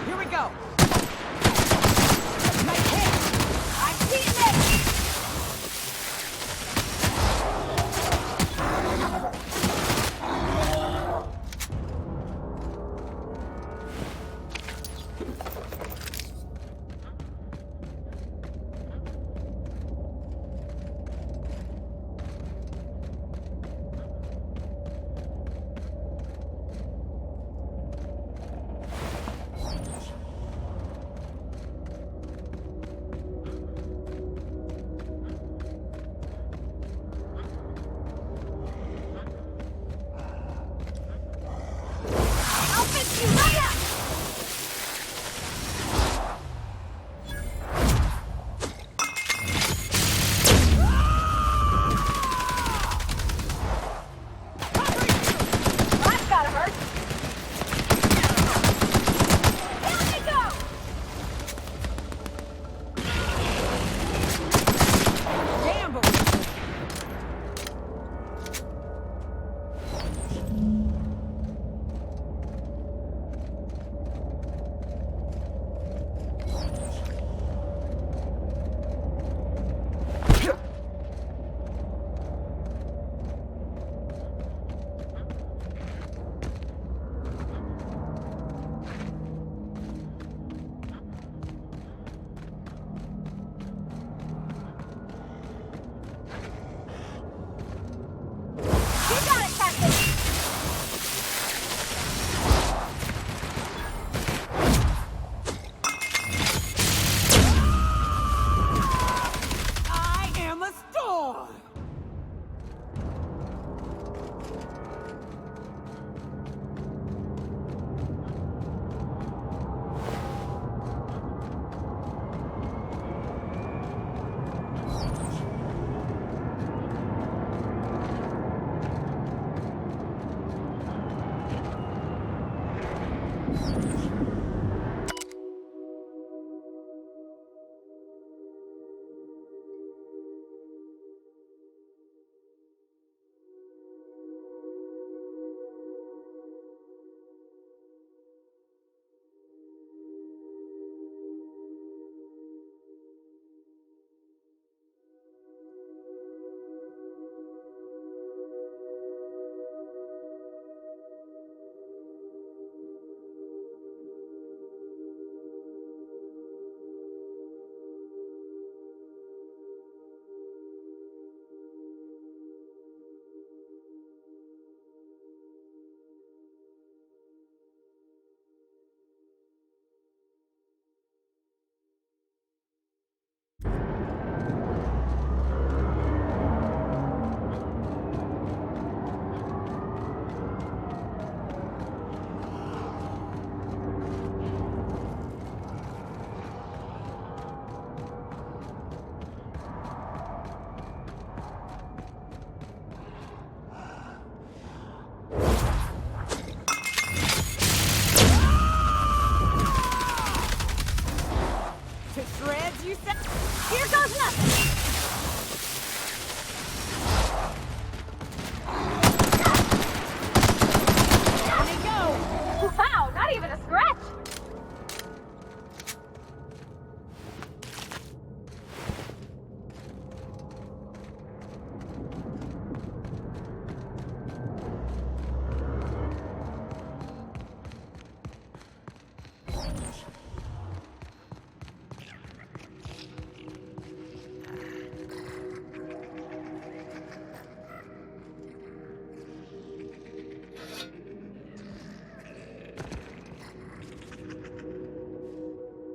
Here we go! Nice hit! I've seen this!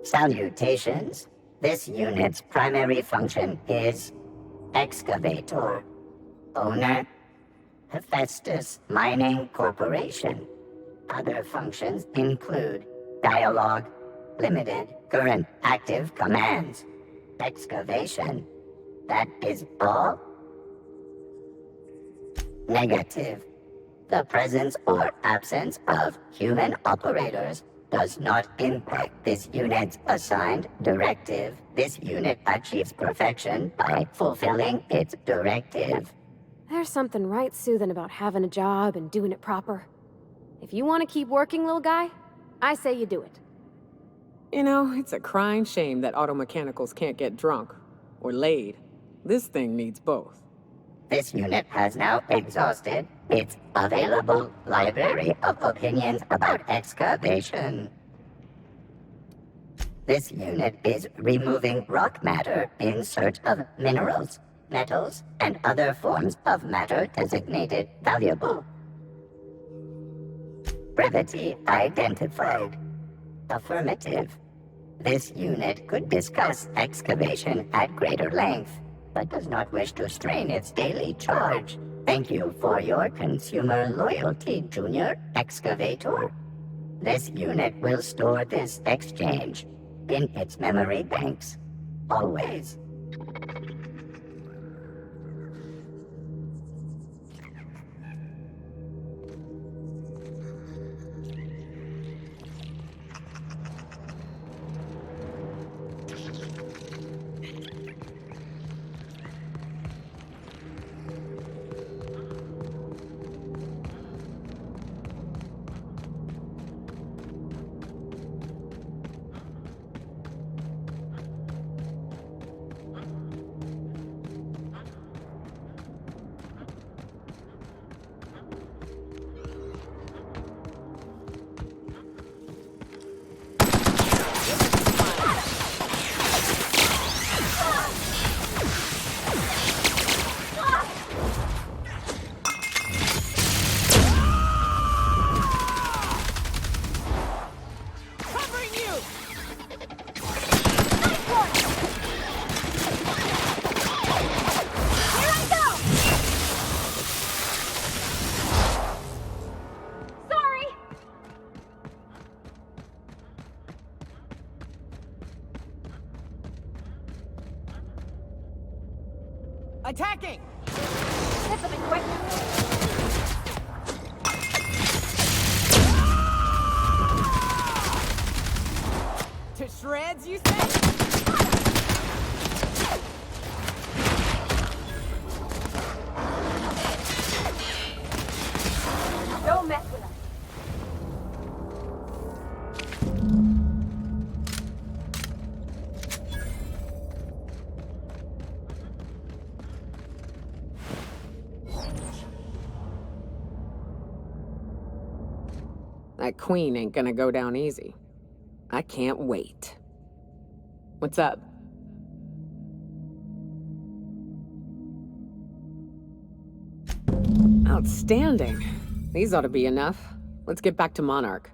Salutations. This unit's primary function is excavator. Owner, Hephaestus Mining Corporation. Other functions include dialogue, limited, current, active commands, excavation. That is all? Negative. The presence or absence of human operators does not impact this unit's assigned directive. This unit achieves perfection by fulfilling its directive. There's something right soothing about having a job and doing it proper. If you want to keep working, little guy, I say you do it. You know, it's a crying shame that auto mechanicals can't get drunk. Or laid. This thing needs both. This unit has now exhausted its available library of opinions about excavation. This unit is removing rock matter in search of minerals, metals, and other forms of matter designated valuable. Brevity identified. Affirmative. This unit could discuss excavation at greater length, but does not wish to strain its daily charge. Thank you for your consumer loyalty, Junior Excavator. This unit will store this exchange in its memory banks, always. Attacking! Get something quick. To shreds, you say? Don't mess with us. That queen ain't gonna go down easy. I can't wait. What's up? Outstanding. These ought to be enough. Let's get back to Monarch.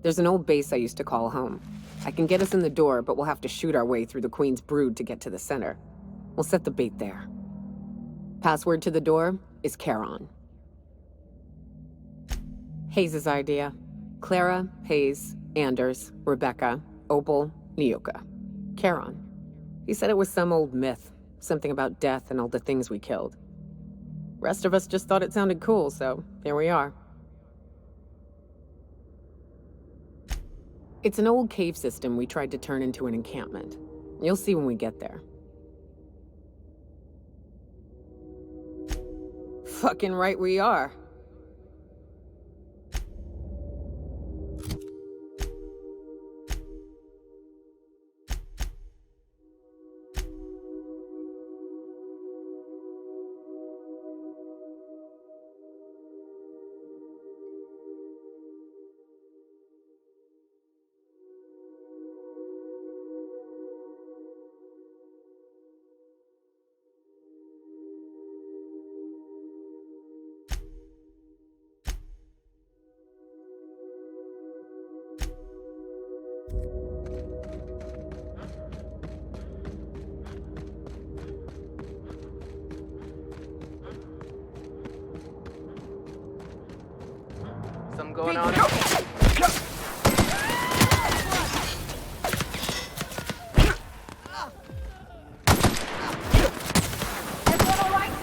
There's an old base I used to call home. I can get us in the door, but we'll have to shoot our way through the Queen's brood to get to the center. We'll set the bait there. Password to the door is Charon. Hayes' idea. Clara, Hayes, Anders, Rebecca, Opal, Nyoka. Charon. He said it was some old myth. Something about death and all the things we killed. Rest of us just thought it sounded cool, so here we are. It's an old cave system we tried to turn into an encampment. You'll see when we get there. Fucking right we are. Something going on? Everyone all right?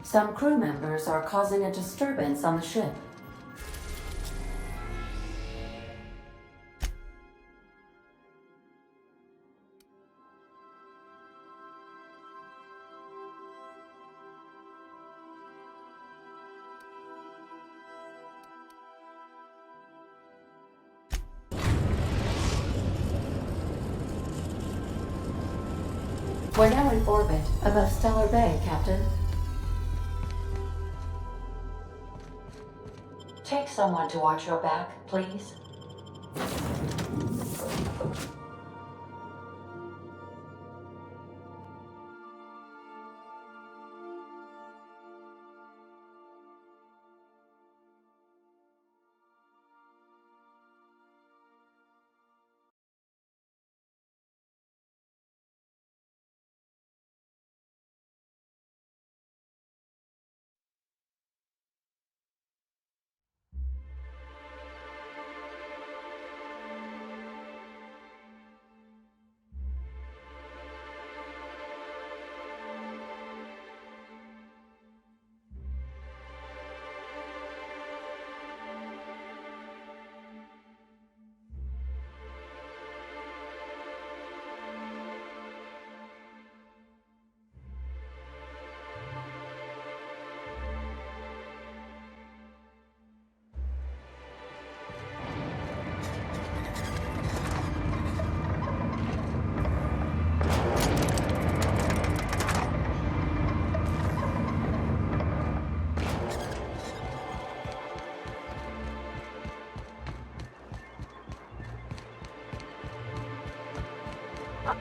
Some crew members are causing a disturbance on the ship. We're now in orbit above Stellar Bay, Captain. Take someone to watch your back, please.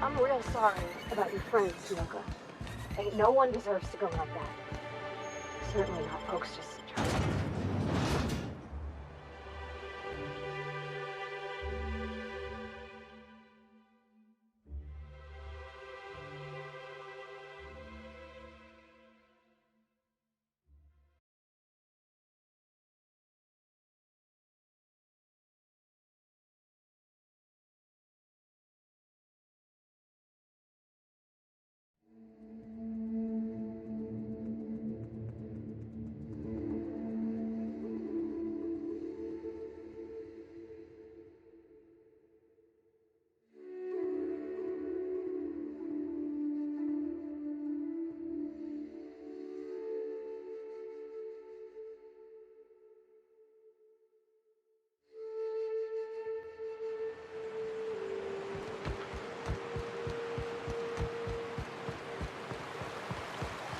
I'm real sorry about your friends, Nyoka. Hey, no one deserves to go like that. Certainly not folks just trying to...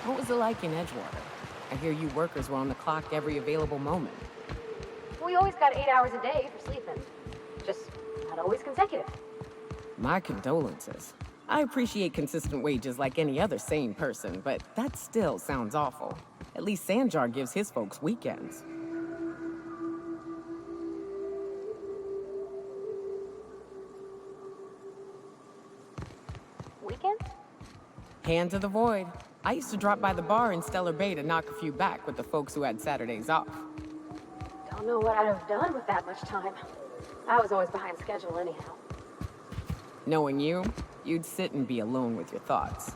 What was it like in Edgewater? I hear you workers were on the clock every available moment. We always got 8 hours a day for sleeping. Just not always consecutive. My condolences. I appreciate consistent wages like any other sane person, but that still sounds awful. At least Sanjar gives his folks weekends. Weekend? Hand to the void. I used to drop by the bar in Stellar Bay to knock a few back with the folks who had Saturdays off. Don't know what I'd have done with that much time. I was always behind schedule anyhow. Knowing you, you'd sit and be alone with your thoughts.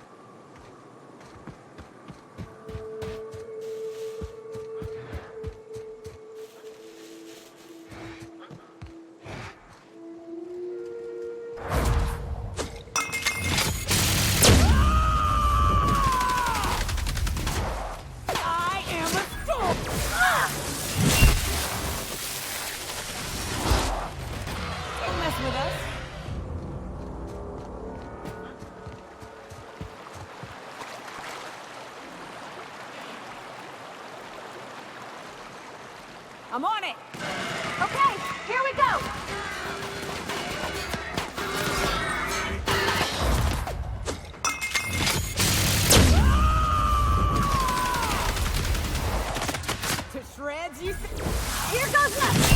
I'm on it! Okay, here we go! To shreds, you say? Here goes nothing!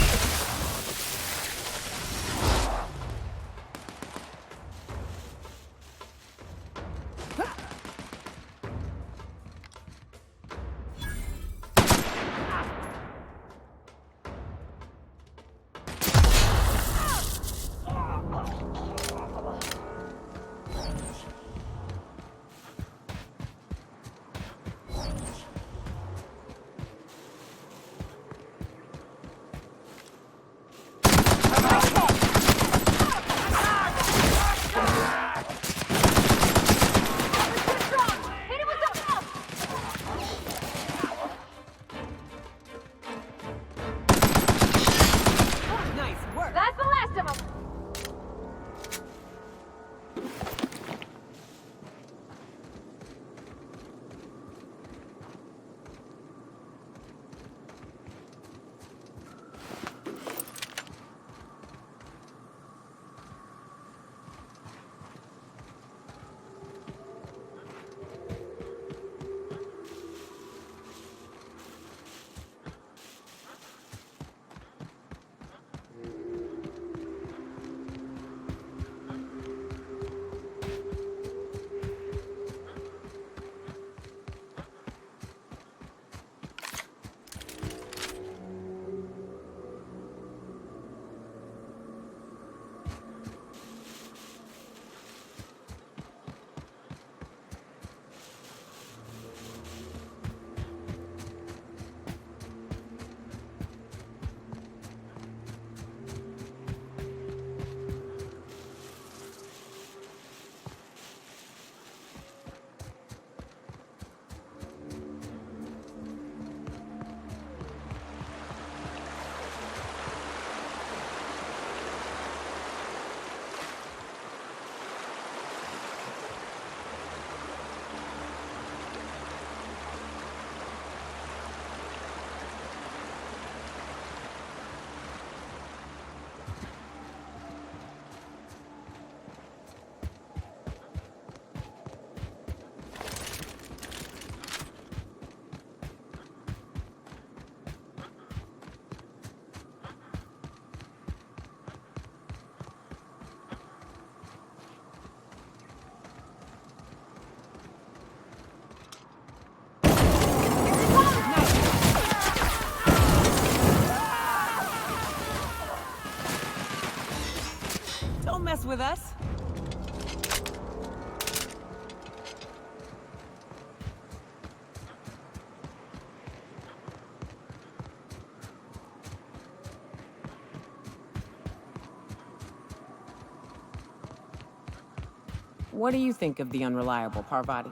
What do you think of the unreliable Parvati?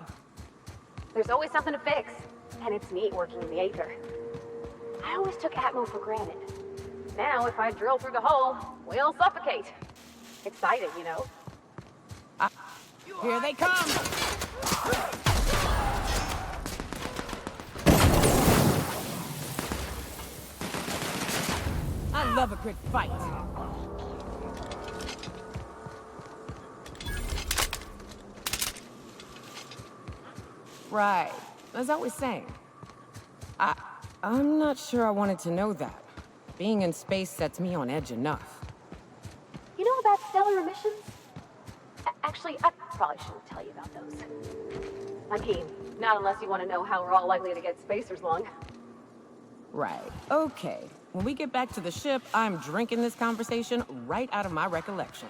There's always something to fix, and it's neat working in the Aether. I always took Atmo for granted. Now, if I drill through the hole, we'll suffocate. Exciting, you know? Here they come! I love a good fight. Right. As I was saying, I'm not sure I wanted to know that. Being in space sets me on edge enough. You know about stellar emissions? Actually, I probably shouldn't tell you about those. I mean, not unless you want to know how we're all likely to get spacers lung. Right. Okay. When we get back to the ship, I'm drinking this conversation right out of my recollection.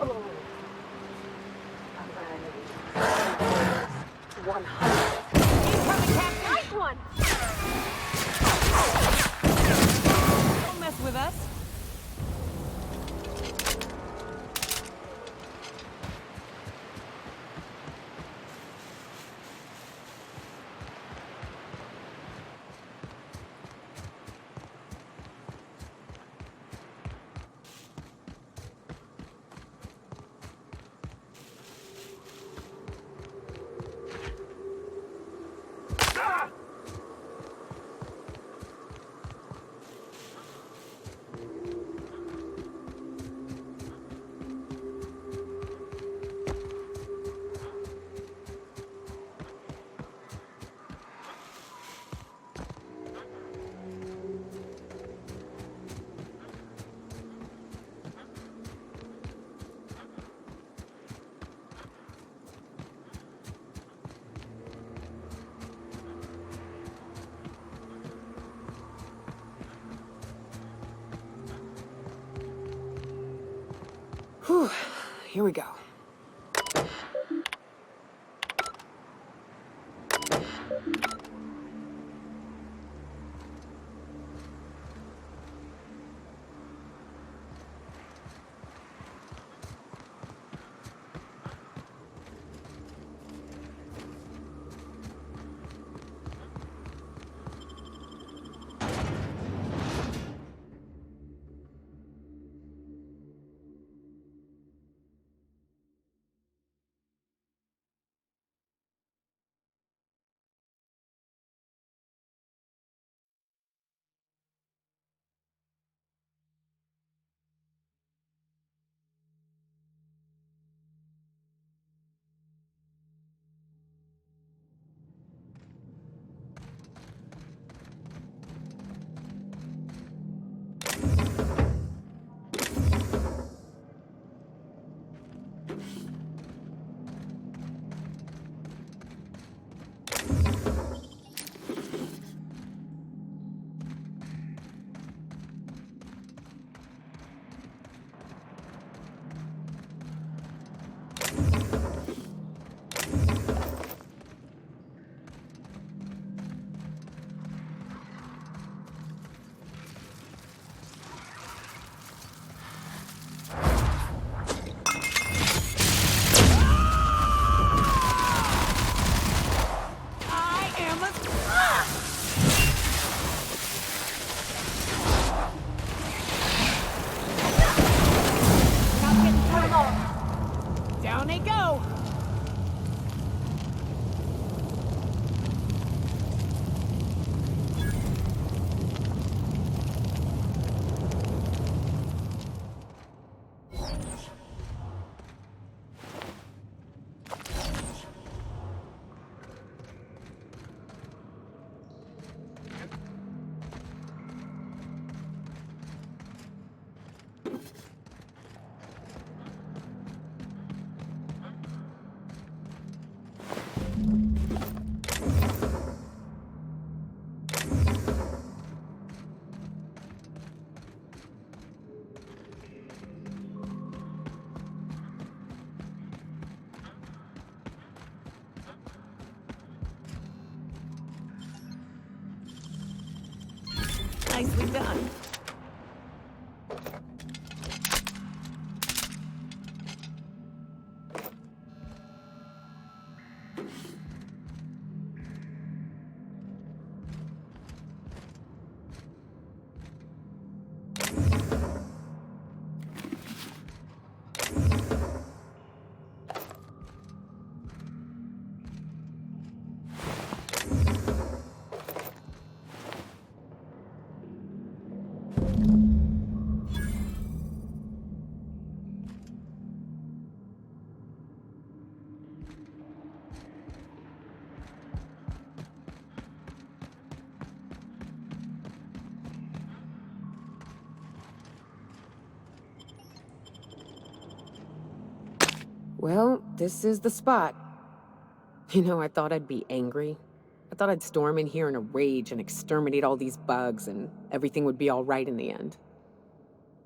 Oh. 100. Incoming, Captain! Nice one! Don't mess with us. Whew. Here we go. Down they go! Nicely done. Well, this is the spot. You know, I thought I'd be angry. I thought I'd storm in here in a rage and exterminate all these bugs and everything would be all right in the end.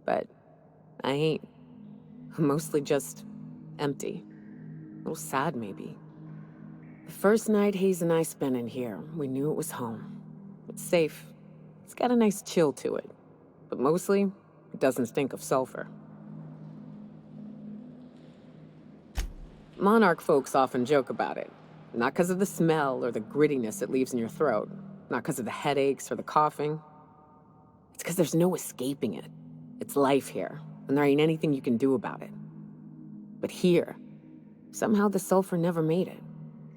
But I ain't. I'm mostly just empty. A little sad, maybe. The first night Hayes and I spent in here, we knew it was home. It's safe. It's got a nice chill to it. But mostly, it doesn't stink of sulfur. Monarch folks often joke about it. Not because of the smell or the grittiness it leaves in your throat. Not because of the headaches or the coughing. It's because there's no escaping it. It's life here, and there ain't anything you can do about it. But here, somehow the sulfur never made it.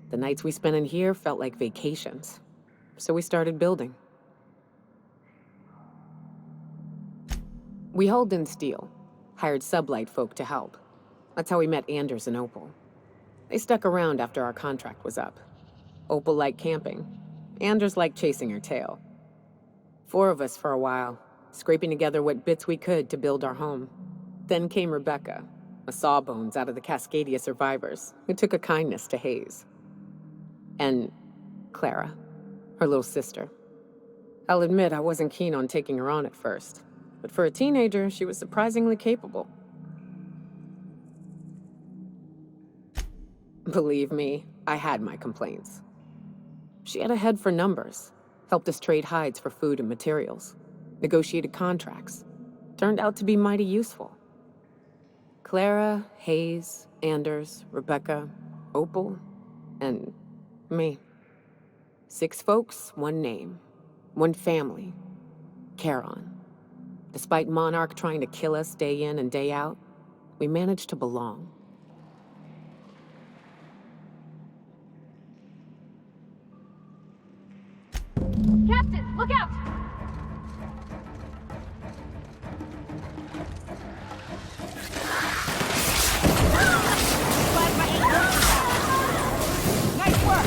The nights we spent in here felt like vacations. So we started building. We hauled in steel, hired sublight folk to help. That's how we met Anders and Opal. They stuck around after our contract was up. Opal liked camping. Anders liked chasing her tail. 4 of us for a while, scraping together what bits we could to build our home. Then came Rebecca, a sawbones out of the Cascadia survivors, who took a kindness to Hayes. And Clara, her little sister. I'll admit I wasn't keen on taking her on at first, but for a teenager, she was surprisingly capable. Believe me, I had my complaints. She had a head for numbers, helped us trade hides for food and materials, negotiated contracts. Turned out to be mighty useful. Clara, Hayes, Anders, Rebecca, Opal, and me. 6 folks, 1 name, 1 family, Charon. Despite Monarch trying to kill us day in and day out, we managed to belong. Captain, look out! Nice work!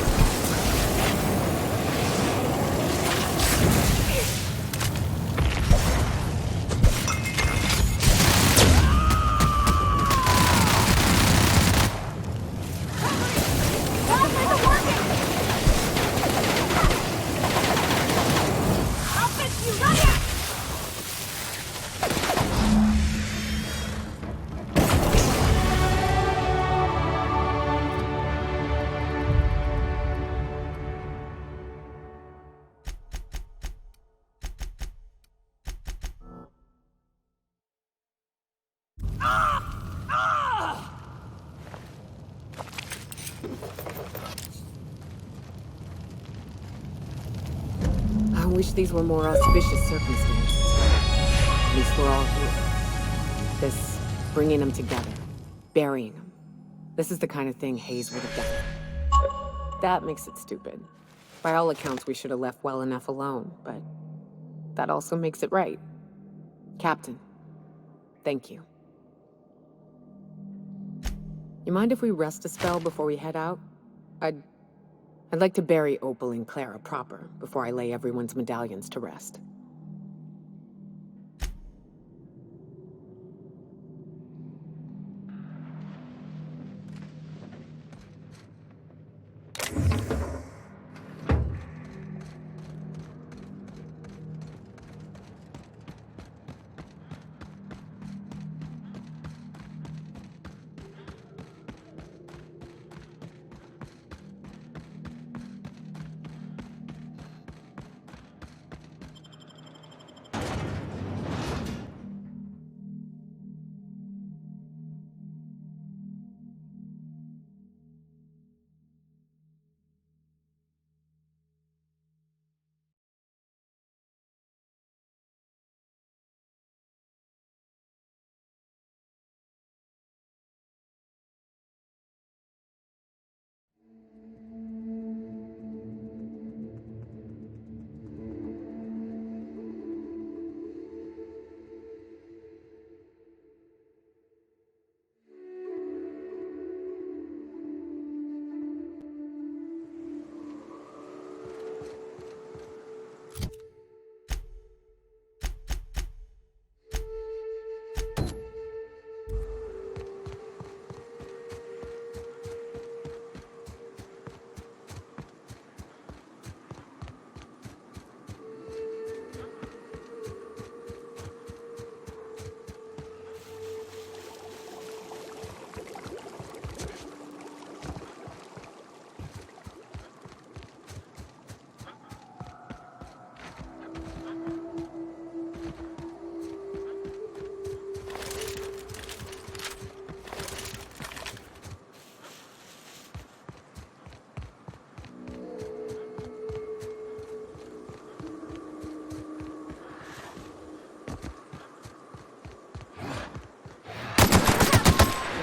I wish these were more auspicious circumstances. At least we're all here. This, bringing them together, burying them. This is the kind of thing Hayes would have done. That makes it stupid. By all accounts, we should have left well enough alone, but that also makes it right. Captain, thank you. You mind if we rest a spell before we head out? I'd like to bury Opal and Clara proper before I lay everyone's medallions to rest.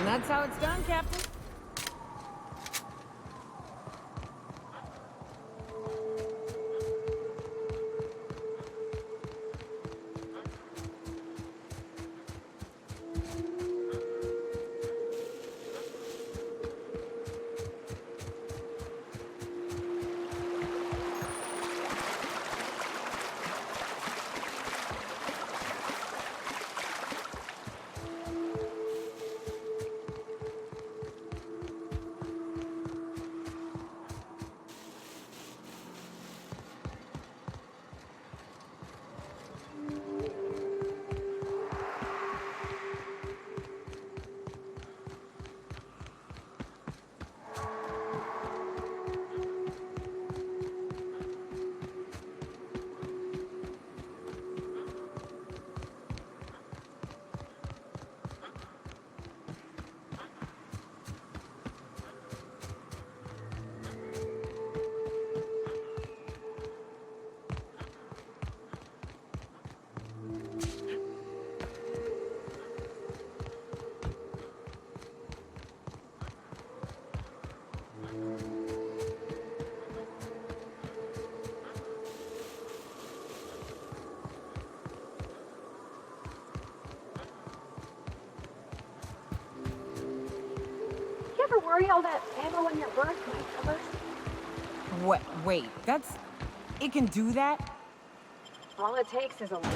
And that's how it's done, Captain. You ever worry all that ammo in your berth might cover? What? Wait, that's... It can do that? All it takes is a little.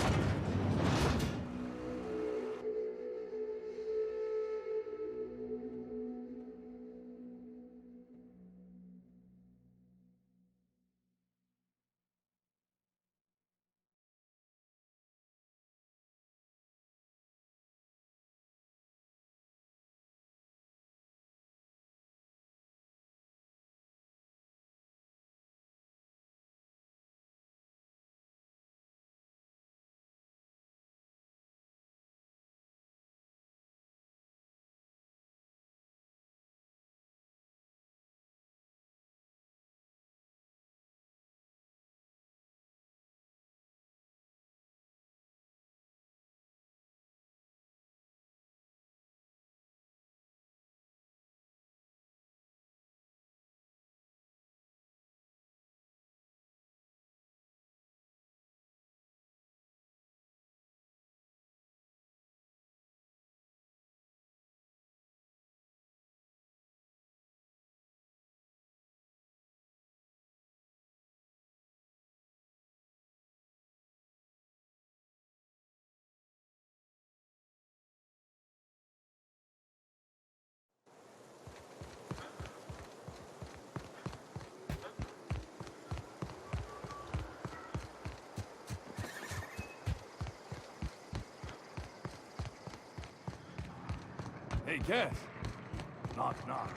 Hey, Cass. Knock, knock.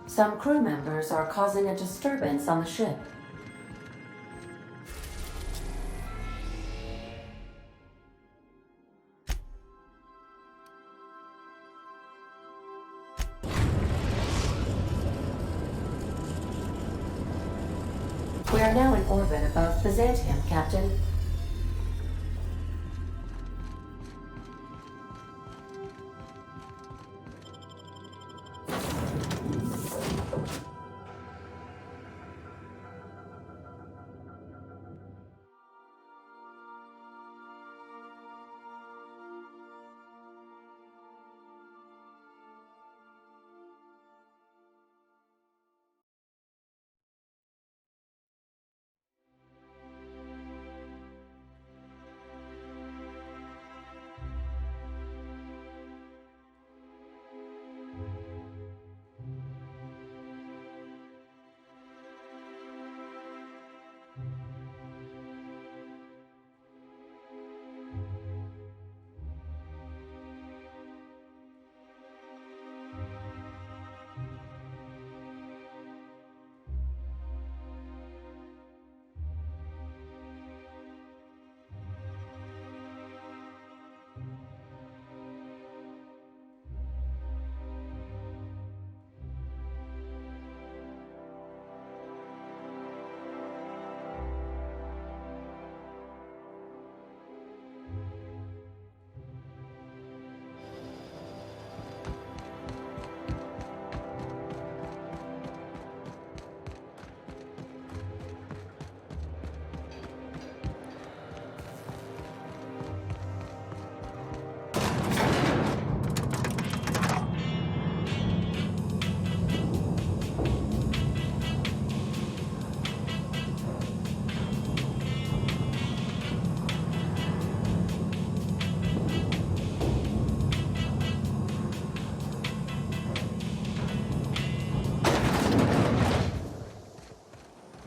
Some crew members are causing a disturbance on the ship. We are now in orbit above Byzantium, Captain.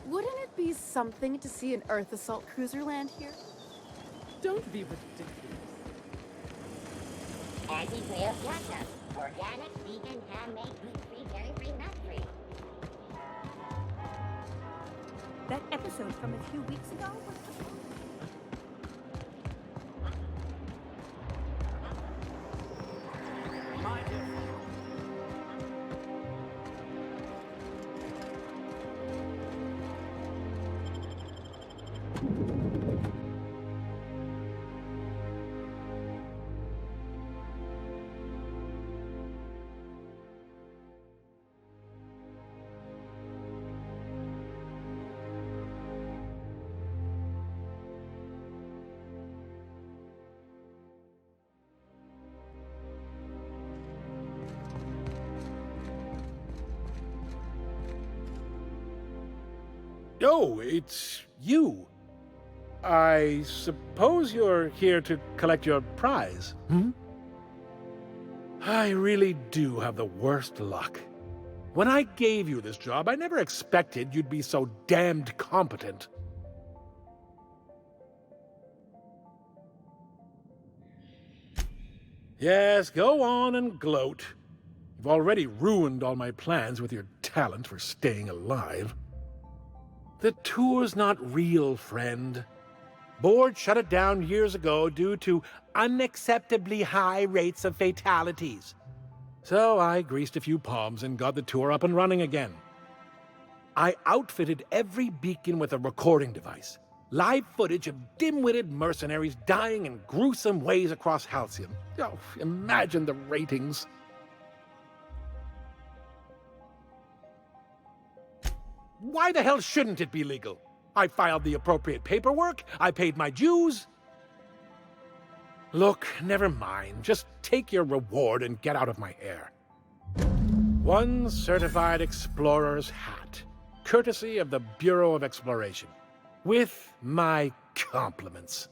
Wouldn't it be something to see an Earth assault cruiser land here? Don't be ridiculous. Anti-whale ketchup. Organic, vegan, handmade, gluten-free, dairy-free, nut-free. That episode from a few weeks ago was Oh, it's you. I suppose you're here to collect your prize, hmm? I really do have the worst luck. When I gave you this job, I never expected you'd be so damned competent. Yes, go on and gloat. You've already ruined all my plans with your talent for staying alive. The tour's not real, friend. Board shut it down years ago due to unacceptably high rates of fatalities. So I greased a few palms and got the tour up and running again. I outfitted every beacon with a recording device. Live footage of dim-witted mercenaries dying in gruesome ways across Halcyon. Oh, imagine the ratings. Why the hell shouldn't it be legal? I filed the appropriate paperwork, I paid my dues. Look, never mind. Just take your reward and get out of my hair. One certified explorer's hat, courtesy of the Bureau of Exploration. With my compliments.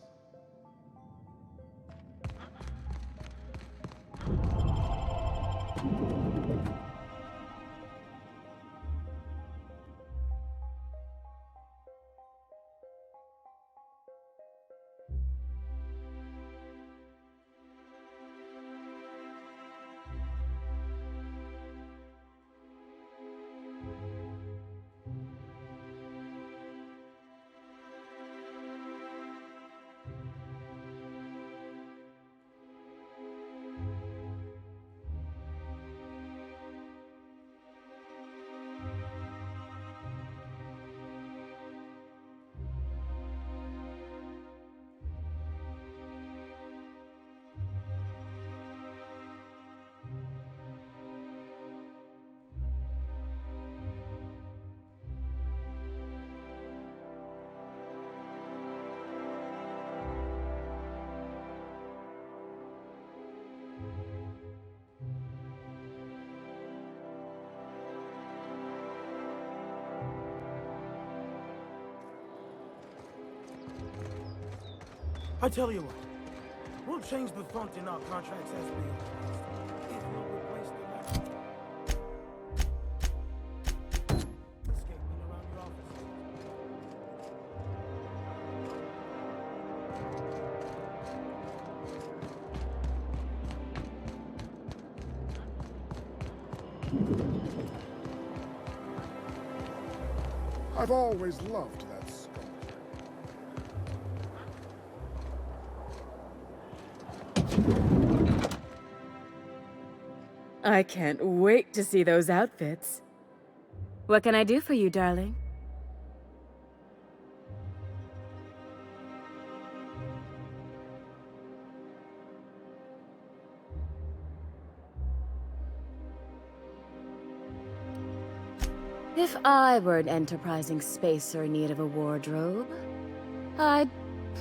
I tell you what, we'll change the font in our contracts as we are. If you'll replace the letter. Escaping around your offices. I've always loved that sculpture. I can't wait to see those outfits. What can I do for you, darling? If I were an enterprising spacer in need of a wardrobe, I'd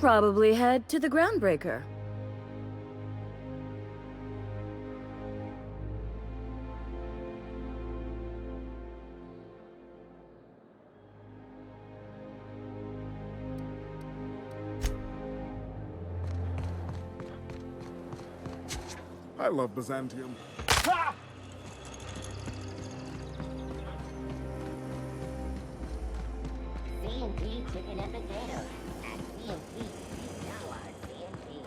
probably head to the Groundbreaker. I love Byzantium. C&P chicken and potatoes. At C&P, we now are C&P.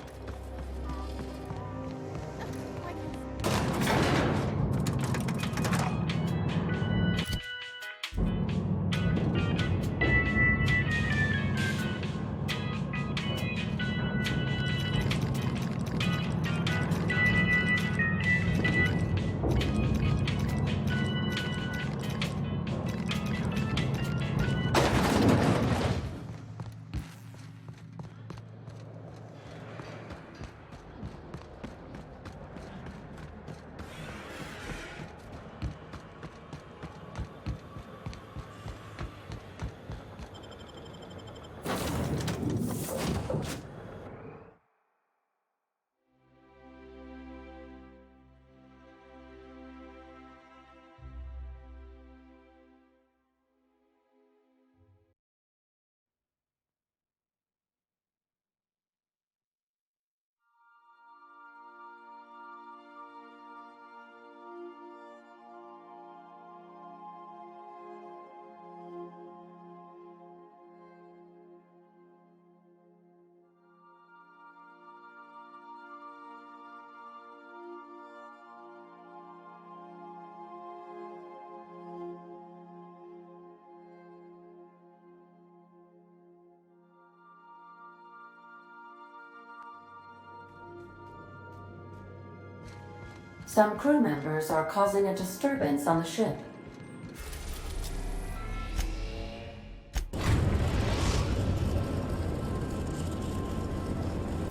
Some crew members are causing a disturbance on the ship.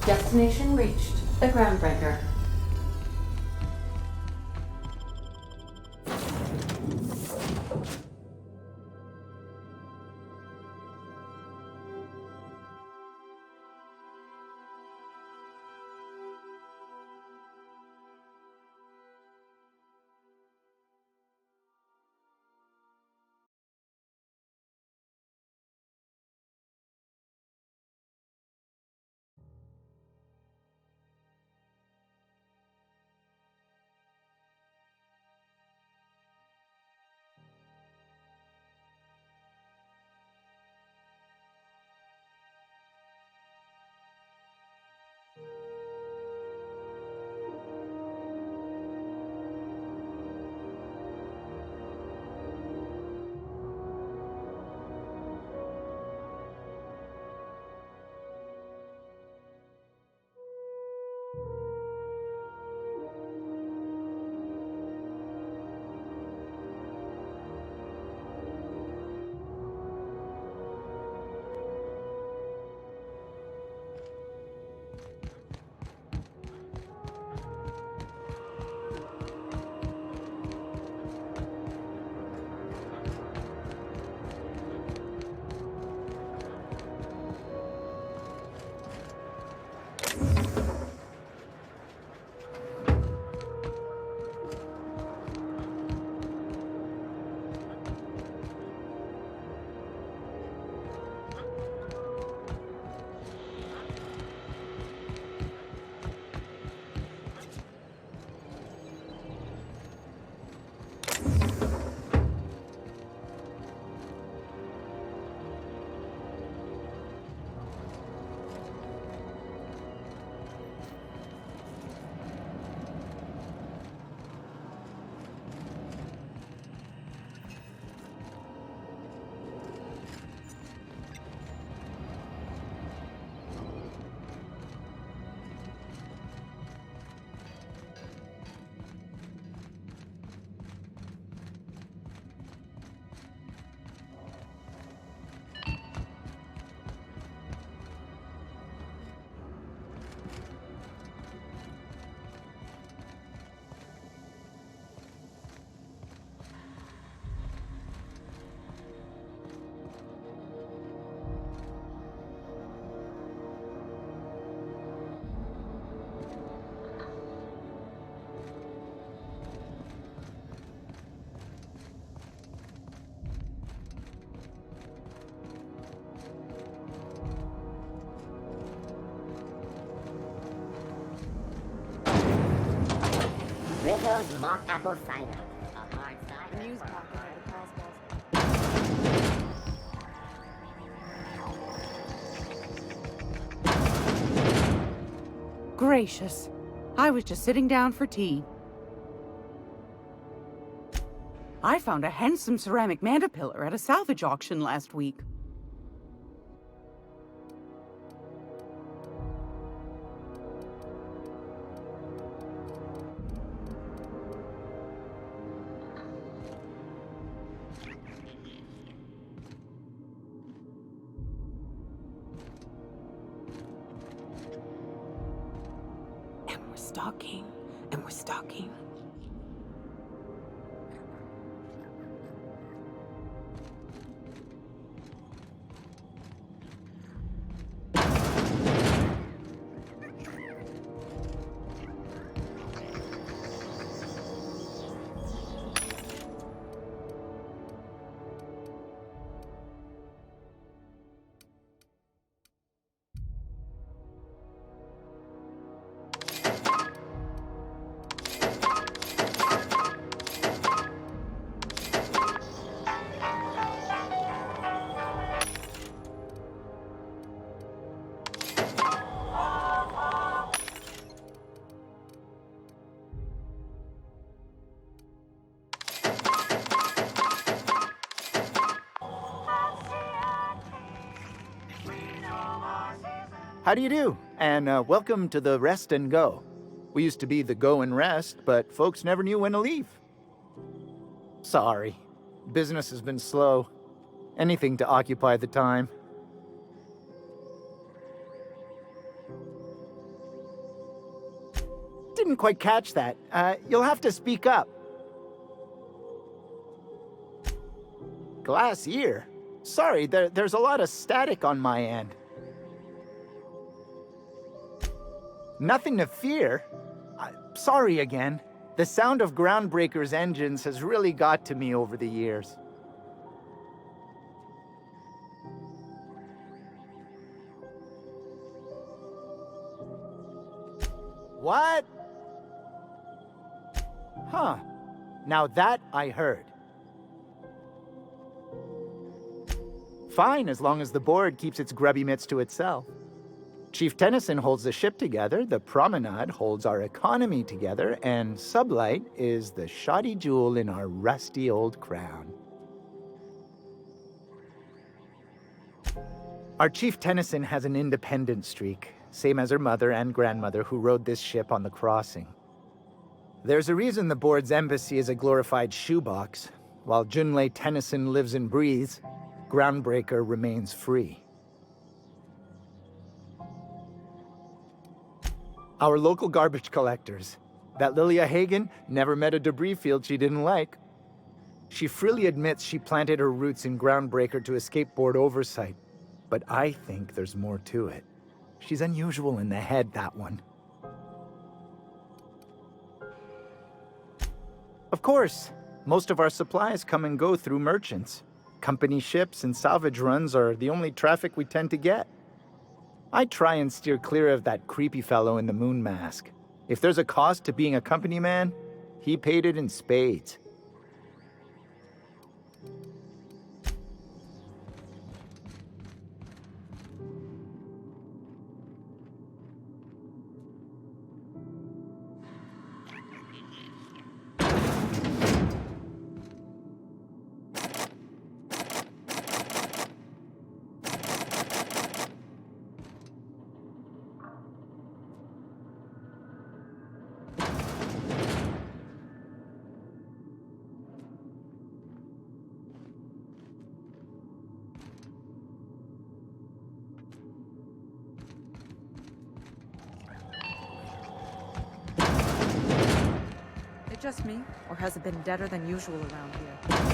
Destination reached. The Groundbreaker. Tito's mock apple cider. A hard cider. News pocket of the cosmos. Gracious. I was just sitting down for tea. I found a handsome ceramic mandapillar at a salvage auction last week. Stalking, and we're stalking. How do you do? And welcome to the Rest and Go. We used to be the Go and Rest, but folks never knew when to leave. Sorry. Business has been slow. Anything to occupy the time. Didn't quite catch that. You'll have to speak up. Glass ear? Sorry, there's a lot of static on my end. Nothing to fear. Sorry again. The sound of Groundbreaker's engines has really got to me over the years. What? Huh. Now that I heard. Fine, as long as the board keeps its grubby mitts to itself. Chief Tennyson holds the ship together, the Promenade holds our economy together, and Sublight is the shoddy jewel in our rusty old crown. Our Chief Tennyson has an independent streak, same as her mother and grandmother who rode this ship on the crossing. There's a reason the board's embassy is a glorified shoebox. While Junlei Tennyson lives and breathes, Groundbreaker remains free. Our local garbage collectors. That Lilia Hagen never met a debris field she didn't like. She freely admits she planted her roots in Groundbreaker to escape board oversight. But I think there's more to it. She's unusual in the head, that one. Of course, most of our supplies come and go through merchants. Company ships and salvage runs are the only traffic we tend to get. I try and steer clear of that creepy fellow in the moon mask. If there's a cost to being a company man, he paid it in spades. Just me, or has it been deader than usual around here?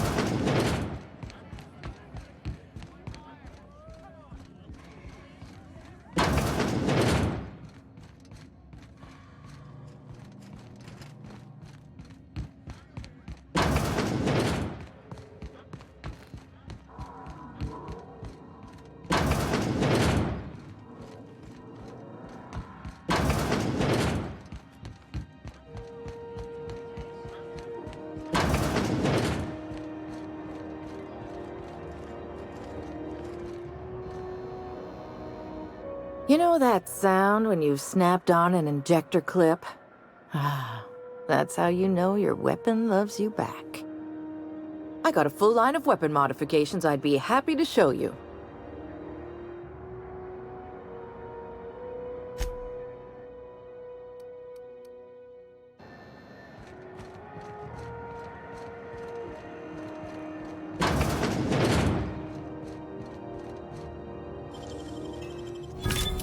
You know that sound when you've snapped on an injector clip? Ah, that's how you know your weapon loves you back. I got a full line of weapon modifications I'd be happy to show you.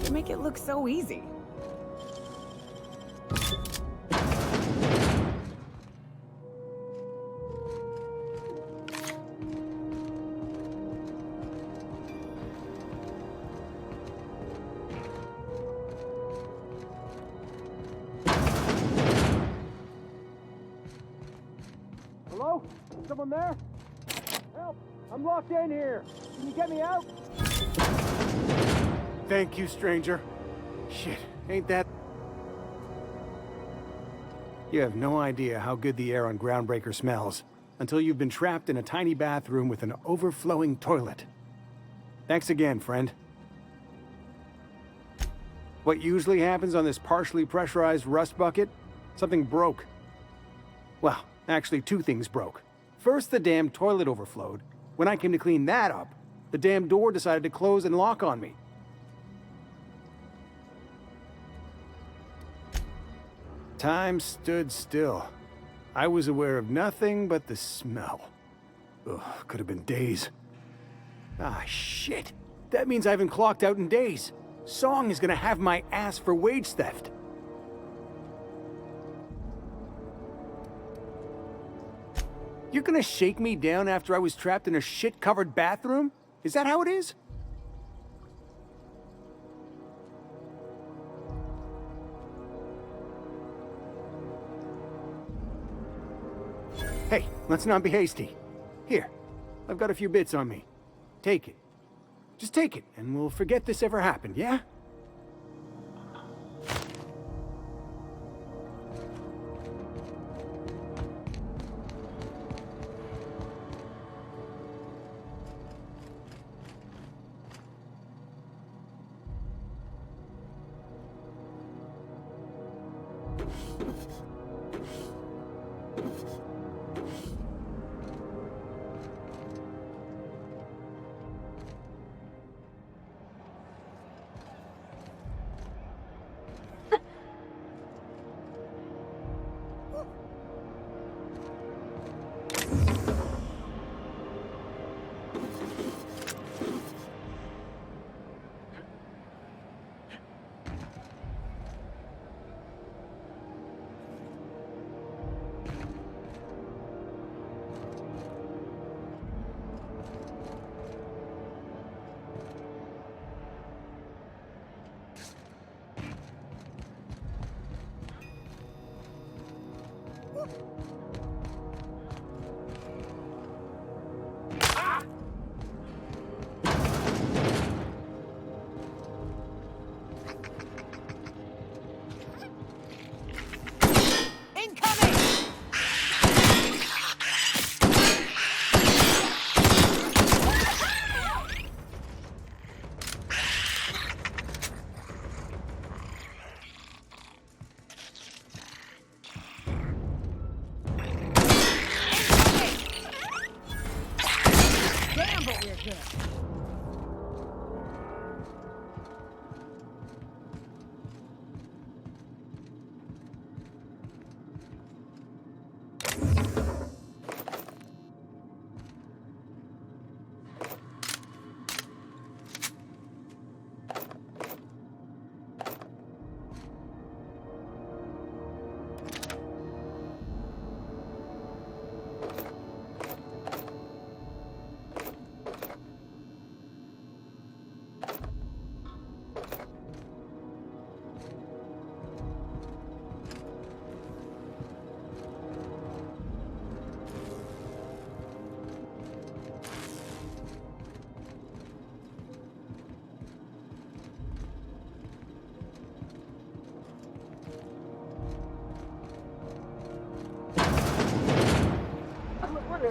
You make it look so easy. Hello? Someone there? Help! I'm locked in here. Can you get me out? Thank you, stranger. Shit, ain't that... You have no idea how good the air on Groundbreaker smells until you've been trapped in a tiny bathroom with an overflowing toilet. Thanks again, friend. What usually happens on this partially pressurized rust bucket? Something broke. Well, actually, two things broke. First, the damn toilet overflowed. When I came to clean that up, the damn door decided to close and lock on me. Time stood still. I was aware of nothing but the smell. Ugh, could have been days. Ah, shit. That means I haven't clocked out in days. Song is gonna have my ass for wage theft. You're gonna shake me down after I was trapped in a shit-covered bathroom? Is that how it is? Hey, let's not be hasty. Here, I've got a few bits on me. Take it. Just take it, and we'll forget this ever happened, yeah?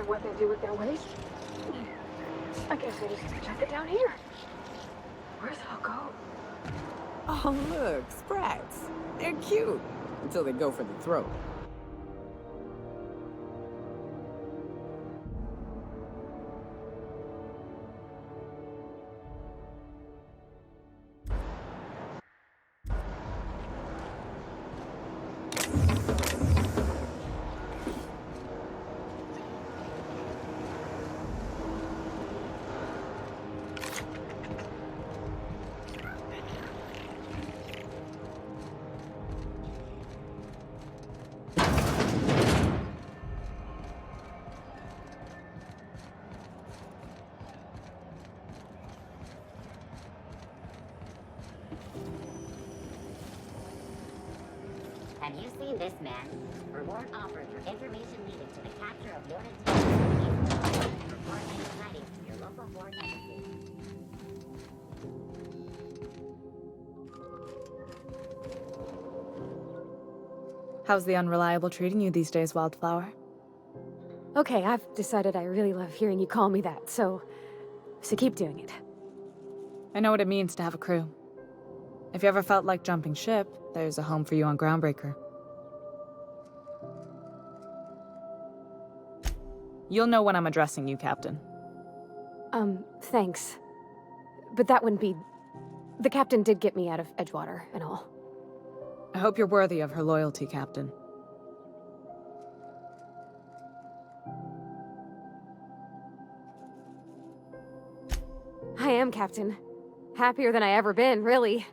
What they do with their waste. I guess they just chuck it down here. Where's Hoko? Oh, look, sprats. They're cute. Until they go for the throat. Have you seen this man? Reward offered for information leading to the capture of units. Report any sightings to your local board embassy. How's the unreliable treating you these days, Wildflower? Okay, I've decided I really love hearing you call me that, so keep doing it. I know what it means to have a crew. If you ever felt like jumping ship, there's a home for you on Groundbreaker. You'll know when I'm addressing you, Captain. Thanks. But that wouldn't be... The captain did get me out of Edgewater and all. I hope you're worthy of her loyalty, Captain. I am, Captain. Happier than I ever been, really.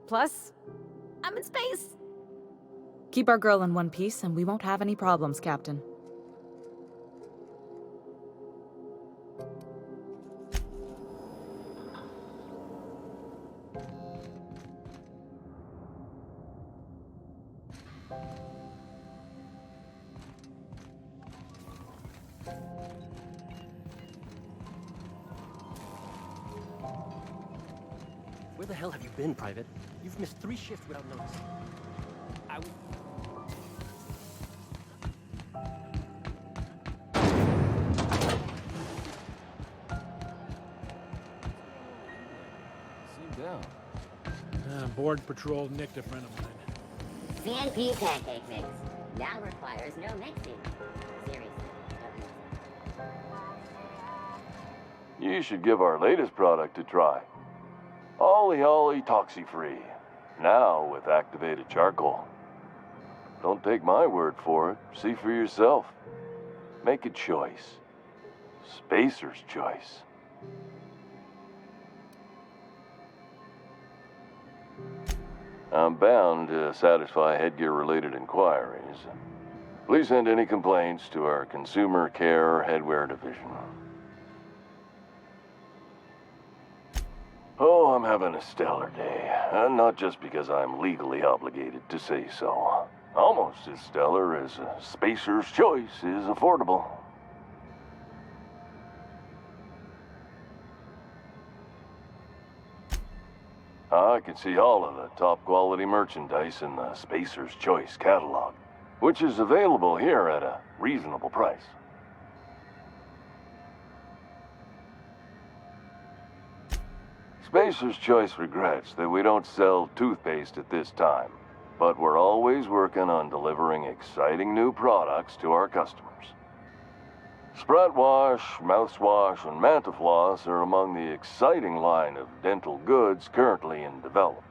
Plus, I'm in space. Keep our girl in one piece and we won't have any problems, Captain. Where the hell have you been, Private? You've missed 3 shifts without notice. Seem down. Board patrol nicked a friend of mine. CNP pancake mix. Now requires no mixing. Seriously, don't mix. You should give our latest product a try. Ollie Ollie Toxi-Free. Now with activated charcoal. Don't take my word for it. See for yourself. Make a choice. Spacer's choice. I'm bound to satisfy headgear-related inquiries. Please send any complaints to our Consumer Care Headwear Division. Oh, I'm having a stellar day. And not just because I'm legally obligated to say so. Almost as stellar as a Spacer's Choice is affordable. I can see all of the top quality merchandise in the Spacer's Choice catalog, which is available here at a reasonable price. Spacer's Choice regrets that we don't sell toothpaste at this time, but we're always working on delivering exciting new products to our customers. Sprat Wash, Mouthwash, and Mantafloss are among the exciting line of dental goods currently in development.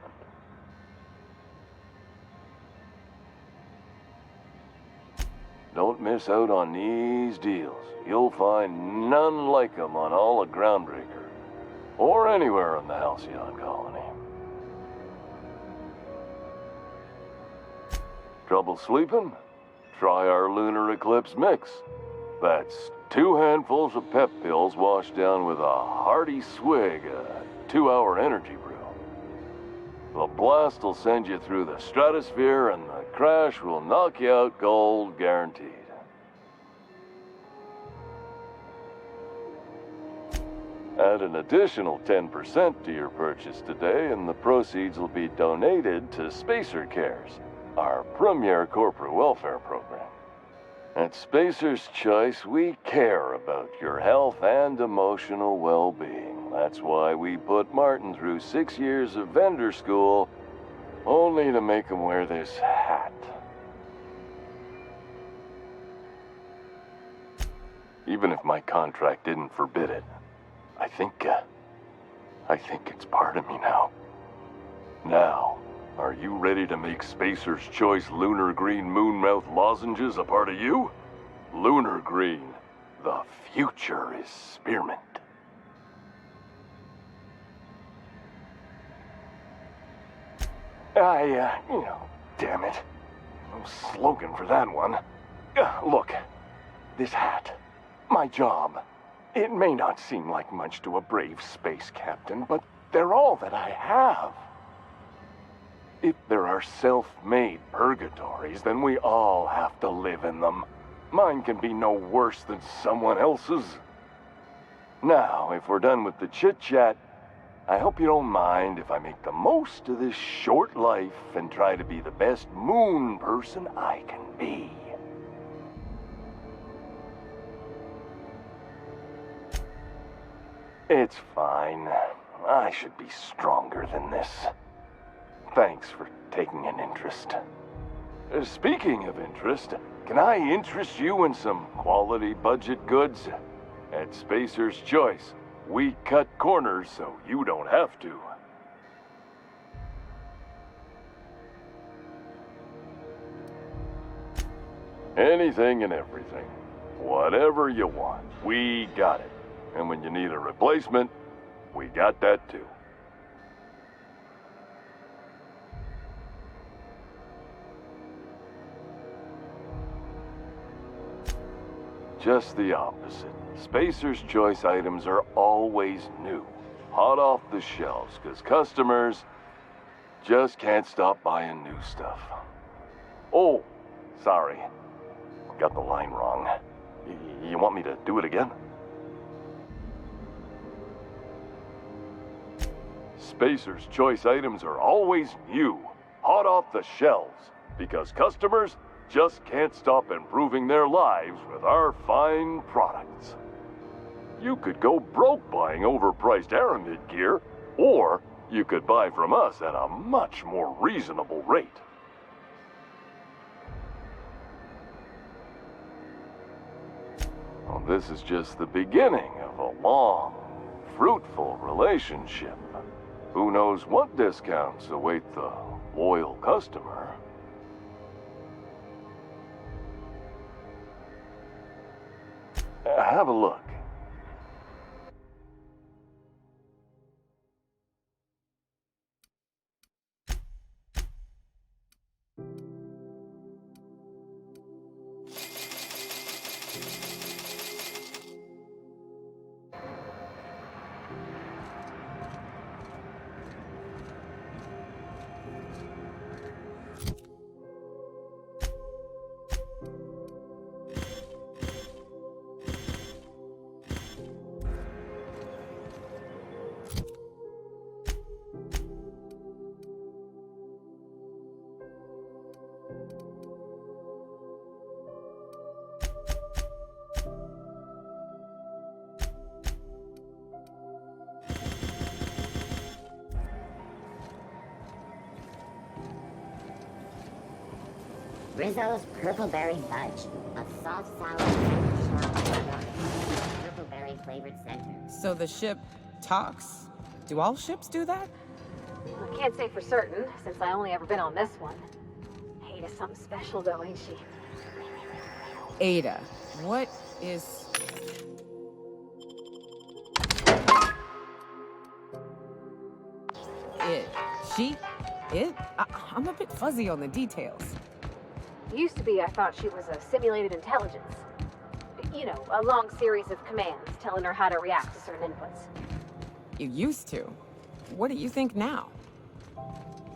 Don't miss out on these deals. You'll find none like them on all of Groundbreaker. Or anywhere in the Halcyon colony. Trouble sleeping? Try our Lunar Eclipse mix. That's 2 handfuls of pep pills washed down with a hearty swig of 2-hour energy brew. The blast will send you through the stratosphere and the crash will knock you out cold, guaranteed. Add an additional 10% to your purchase today, and the proceeds will be donated to Spacer Cares, our premier corporate welfare program. At Spacer's Choice, we care about your health and emotional well-being. That's why we put Martin through 6 years of vendor school, only to make him wear this hat. Even if my contract didn't forbid it, I think it's part of me now. Now, are you ready to make Spacer's Choice Lunar Green Moonmouth lozenges a part of you? Lunar Green, the future is spearmint. Damn it. No slogan for that one. Look, this hat, my job. It may not seem like much to a brave space captain, but they're all that I have. If there are self-made purgatories, then we all have to live in them. Mine can be no worse than someone else's. Now, if we're done with the chit-chat, I hope you don't mind if I make the most of this short life and try to be the best moon person I can be. It's fine. I should be stronger than this. Thanks for taking an interest. Speaking of interest, can I interest you in some quality budget goods? At Spacer's Choice, we cut corners so you don't have to. Anything and everything. Whatever you want, we got it. And when you need a replacement, we got that too. Just the opposite. Spacer's Choice items are always new, hot off the shelves, because customers just can't stop buying new stuff. Oh, sorry. Got the line wrong. You want me to do it again? Spacer's Choice items are always new, hot off the shelves, because customers just can't stop improving their lives with our fine products. You could go broke buying overpriced Aramid gear, or you could buy from us at a much more reasonable rate. Well, this is just the beginning of a long, fruitful relationship. Who knows what discounts await the loyal customer? Have a look. Rizzo's Purpleberry Fudge, a salt sour purpleberry flavored center. So the ship talks? Do all ships do that? I can't say for certain, since I only ever been on this one. Ada's something special though, ain't she? Ada, what is... It? She? It? I'm a bit fuzzy on the details. Used to be I thought she was a simulated intelligence. You know, a long series of commands telling her how to react to certain inputs. You used to? What do you think now?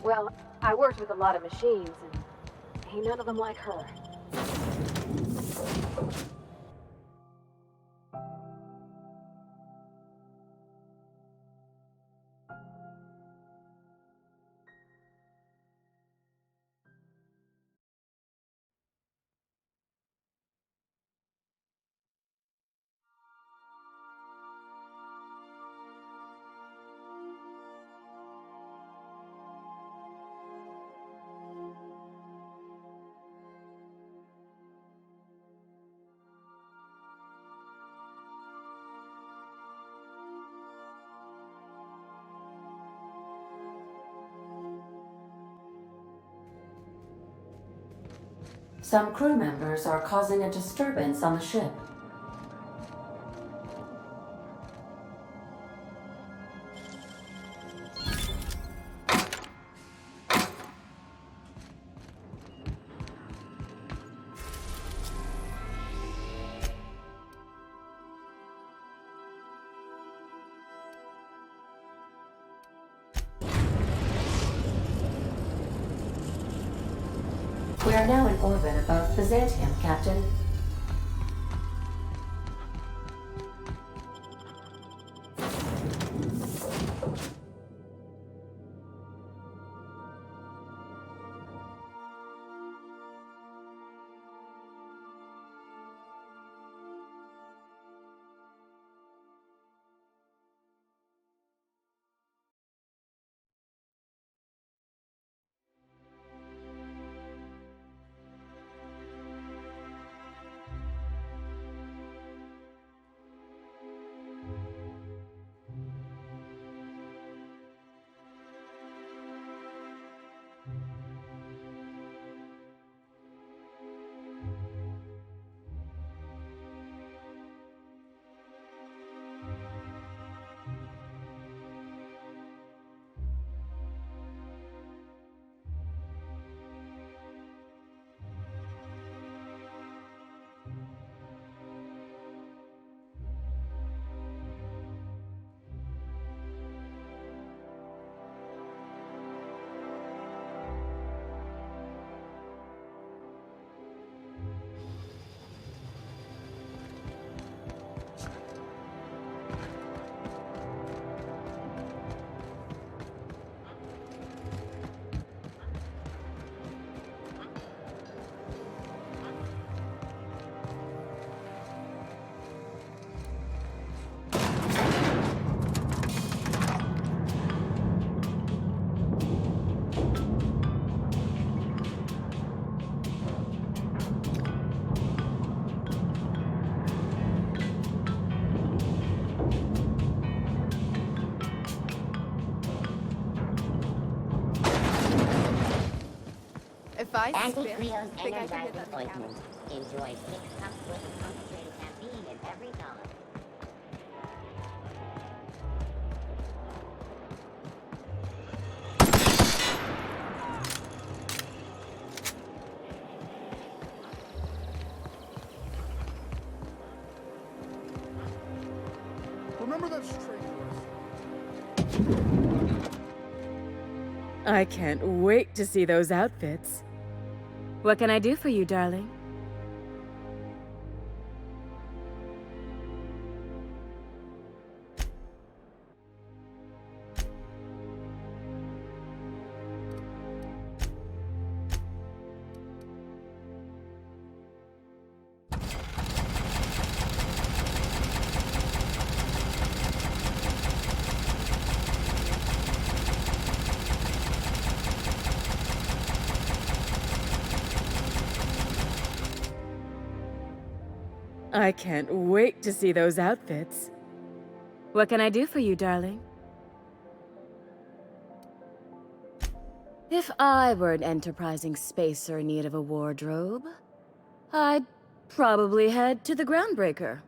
Well, I worked with a lot of machines, and ain't none of them like her. Some crew members are causing a disturbance on the ship. We are now in orbit above Byzantium, Captain. If I spit, Anti-Creo's think I can hit energizing that ointment. Enjoy 6 cups worth of concentrated caffeine in every dollar. Remember that string? I can't wait to see those outfits. What can I do for you, darling? I can't wait to see those outfits. What can I do for you, darling? If I were an enterprising spacer in need of a wardrobe, I'd probably head to the Groundbreaker.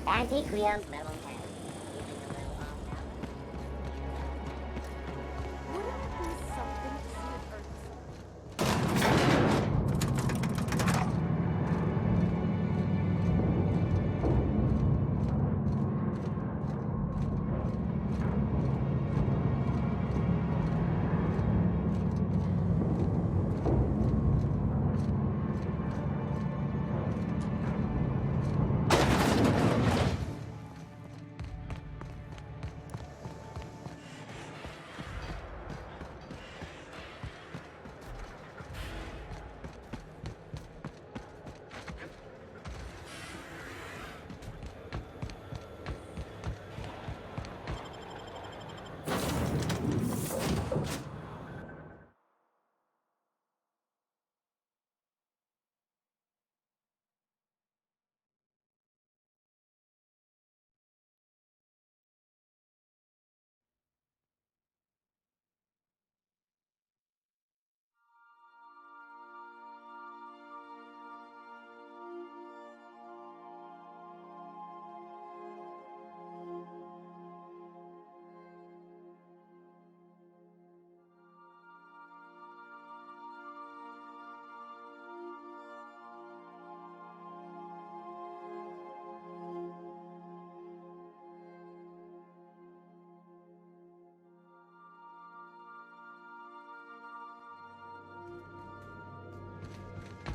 Anti-Creo's level 10. Feeling a little off balance? Wouldn't it be something to see an Earth?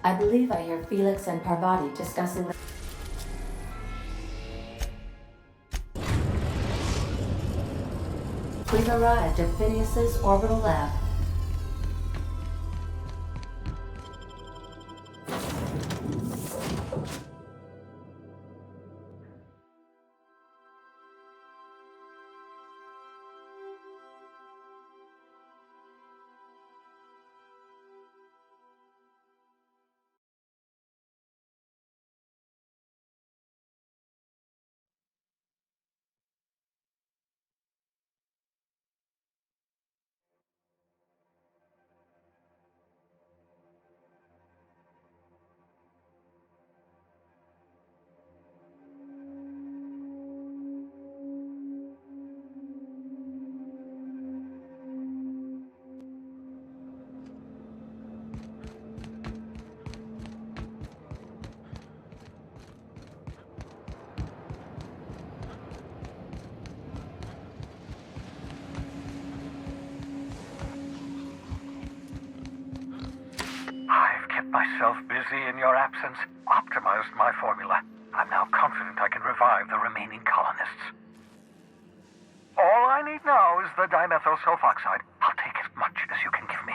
I believe I hear Felix and Parvati discussing the... We've arrived at Phineas's orbital lab. I've kept myself busy in your absence, optimized my formula. I'm now confident I can revive the remaining colonists. All I need now is the dimethyl sulfoxide. I'll take as much as you can give me.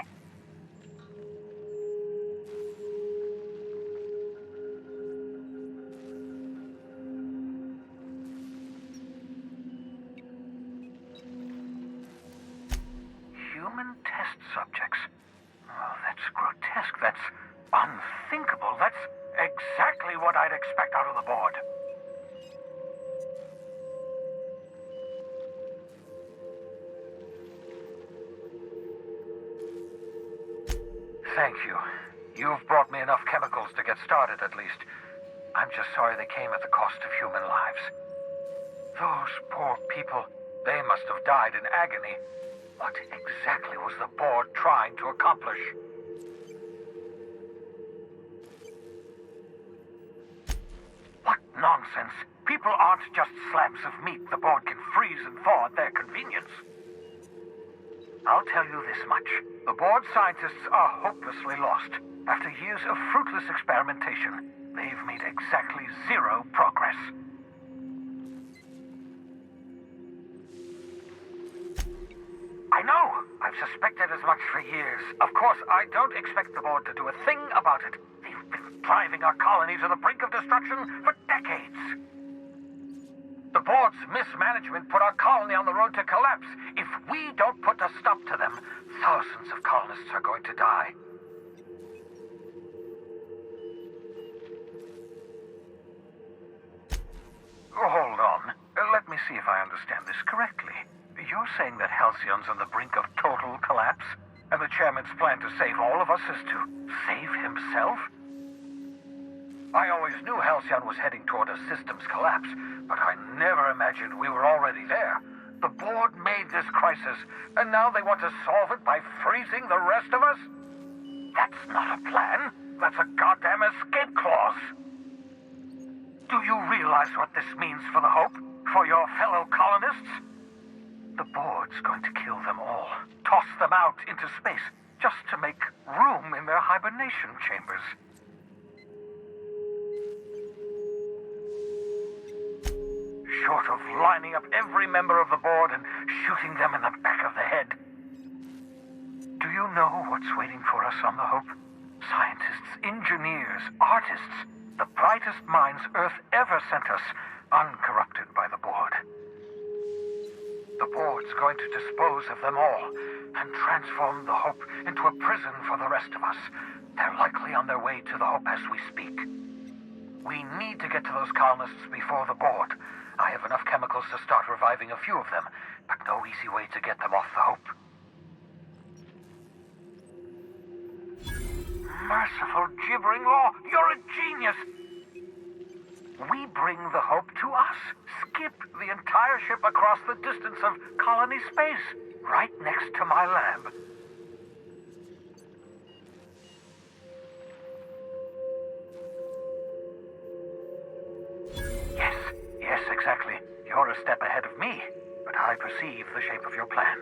Human test subjects. Oh, that's grotesque. That's unthinkable. That's exactly what I'd expect out of the board. Thank you. You've brought me enough chemicals to get started, at least. I'm just sorry they came at the cost of human lives. Those poor people, they must have died in agony. What exactly was the board trying to accomplish? What nonsense! People aren't just slabs of meat the board can freeze and thaw at their convenience. I'll tell you this much. The board scientists are hopelessly lost. After years of fruitless experimentation, they've made exactly zero progress. I know! I've suspected as much for years. Of course, I don't expect the board to do a thing about it. They've been driving our colony to the brink of destruction for decades. The board's mismanagement put our colony on the road to collapse. If we don't put a stop to them, thousands of colonists are going to die. Hold on. Let me see if I understand this correctly. You're saying that Halcyon's on the brink of total collapse, and the chairman's plan to save all of us is to save himself? I always knew Halcyon was heading toward a systems collapse, but I never imagined we were already there. The board made this crisis, and now they want to solve it by freezing the rest of us? That's not a plan. That's a goddamn escape clause. Do you realize what this means for the Hope? For your fellow colonists? The board's going to kill them all. Toss them out into space, just to make room in their hibernation chambers. Short of lining up every member of the board and shooting them in the back of the head. Do you know what's waiting for us on the Hope? Scientists, engineers, artists, the brightest minds Earth ever sent us, uncorrupted by the board. The board's going to dispose of them all and transform the Hope into a prison for the rest of us. They're likely on their way to the Hope as we speak. We need to get to those colonists before the board. I have enough chemicals to start reviving a few of them, but no easy way to get them off the Hope. Merciful gibbering law, you're a genius! We bring the Hope to us. Skip the entire ship across the distance of colony space, right next to my lab. Yes, exactly. You're a step ahead of me, but I perceive the shape of your plan.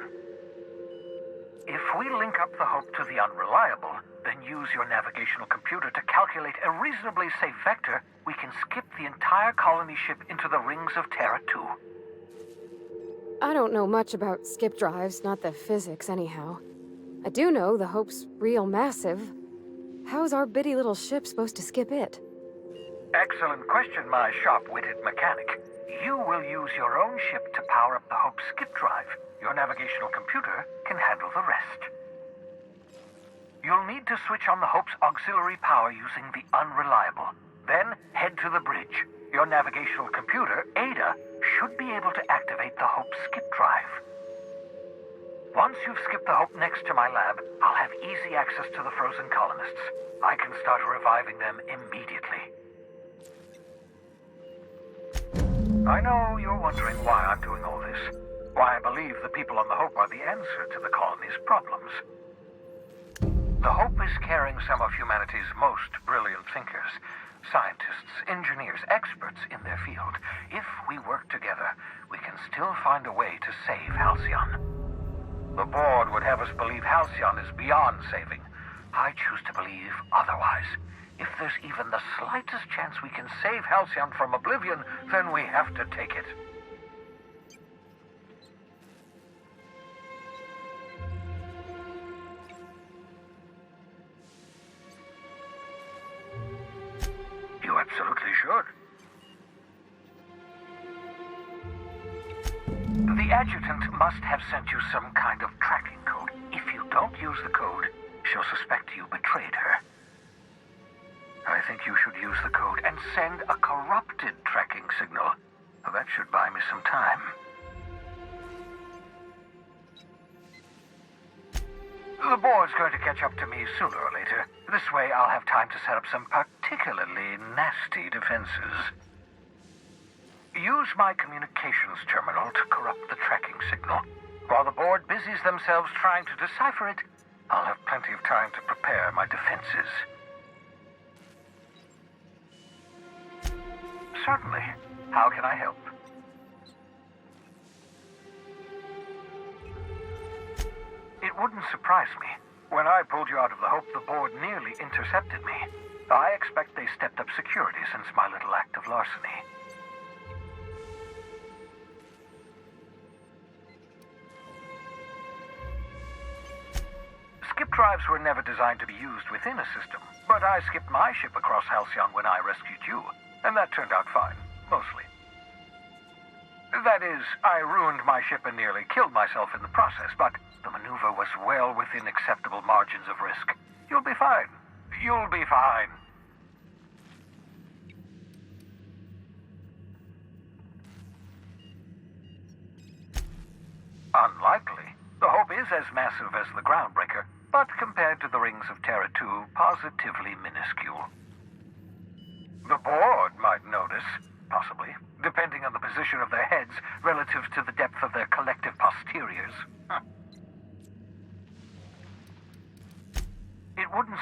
If we link up the Hope to the Unreliable, then use your navigational computer to calculate a reasonably safe vector, we can skip the entire colony ship into the rings of Terra 2. I don't know much about skip drives, not the physics anyhow. I do know the Hope's real massive. How's our bitty little ship supposed to skip it? Excellent question, my sharp-witted mechanic. You will use your own ship to power up the Hope's skip drive. Your navigational computer can handle the rest. You'll need to switch on the Hope's auxiliary power using the Unreliable. Then head to the bridge. Your navigational computer, Ada, should be able to activate the Hope's skip drive. Once you've skipped the Hope next to my lab, I'll have easy access to the frozen colonists. I can start reviving them immediately. I know you're wondering why I'm doing all this. Why I believe the people on the Hope are the answer to the colony's problems. The Hope is carrying some of humanity's most brilliant thinkers. Scientists, engineers, experts in their field. If we work together, we can still find a way to save Halcyon. The board would have us believe Halcyon is beyond saving. I choose to believe otherwise. If there's even the slightest chance we can save Halcyon from oblivion, then we have to take it. You absolutely should. The adjutant must have sent you some kind of tracking code. If you don't use the code, she'll suspect you betrayed her. I think you should use the code and send a corrupted tracking signal. That should buy me some time. The board's going to catch up to me sooner or later. This way I'll have time to set up some particularly nasty defenses. Use my communications terminal to corrupt the tracking signal. While the board busies themselves trying to decipher it, I'll have plenty of time to prepare my defenses. Certainly. How can I help? It wouldn't surprise me. When I pulled you out of the Hope, the board nearly intercepted me. I expect they stepped up security since my little act of larceny. Skip drives were never designed to be used within a system, but I skipped my ship across Halcyon when I rescued you, and that turned out fine, mostly. That is, I ruined my ship and nearly killed myself in the process, but the maneuver was well within acceptable margins of risk. You'll be fine. You'll be fine. Unlikely. The Hope is as massive as the Groundbreaker, but compared to the rings of Terra 2, positively minuscule. The board might notice, possibly, depending on the position of their heads relative to the depth of their collective posteriors. It wouldn't...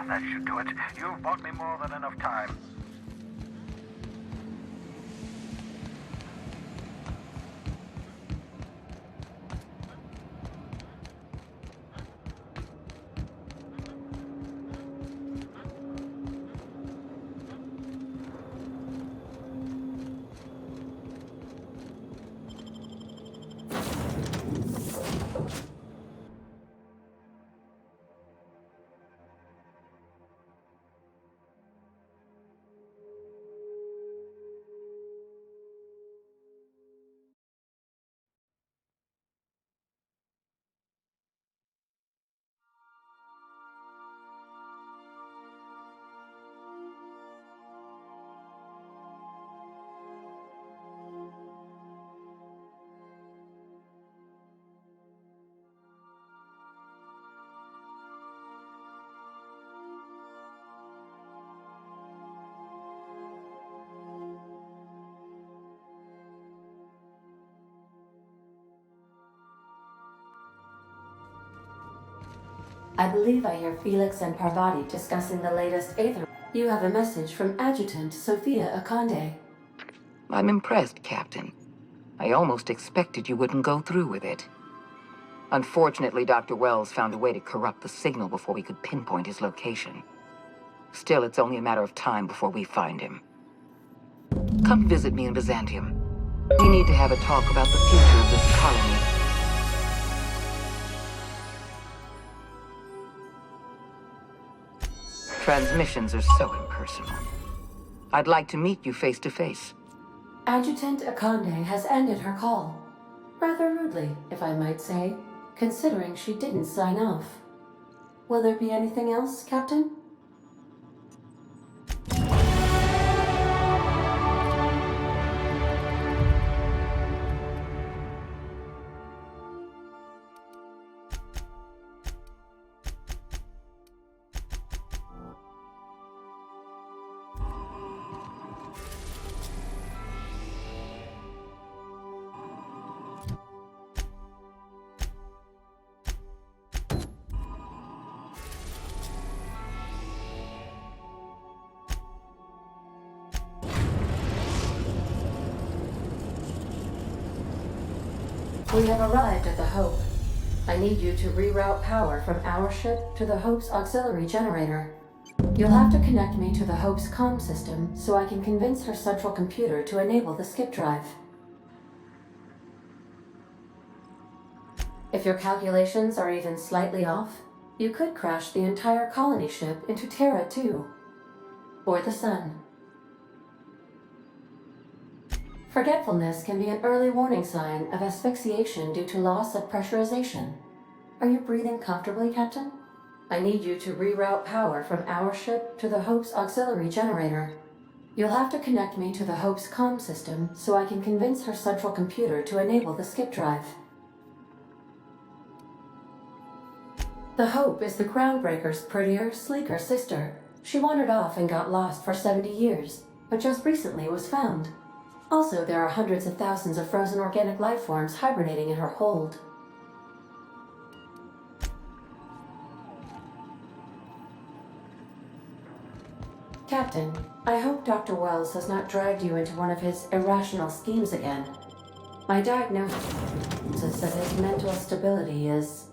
that should do it. You've bought me more than enough time. I believe I hear Felix and Parvati discussing the latest Aether. You have a message from Adjutant Sophia Akande. I'm impressed, Captain. I almost expected you wouldn't go through with it. Unfortunately, Dr. Wells found a way to corrupt the signal before we could pinpoint his location. Still, it's only a matter of time before we find him. Come visit me in Byzantium. We need to have a talk about the future of this colony. Transmissions are so impersonal. I'd like to meet you face to face. Adjutant Akande has ended her call. Rather rudely, if I might say, considering she didn't sign off. Will there be anything else, Captain? We have arrived at the Hope. I need you to reroute power from our ship to the Hope's auxiliary generator. You'll have to connect me to the Hope's comm system so I can convince her central computer to enable the skip drive. If your calculations are even slightly off, you could crash the entire colony ship into Terra 2. Or the Sun. Forgetfulness can be an early warning sign of asphyxiation due to loss of pressurization. Are you breathing comfortably, Captain? I need you to reroute power from our ship to the Hope's auxiliary generator. You'll have to connect me to the Hope's comm system so I can convince her central computer to enable the skip drive. The Hope is the Groundbreaker's prettier, sleeker sister. She wandered off and got lost for 70 years, but just recently was found. Also, there are hundreds of thousands of frozen organic life forms hibernating in her hold. Captain, I hope Dr. Wells has not dragged you into one of his irrational schemes again. My diagnosis of his mental stability is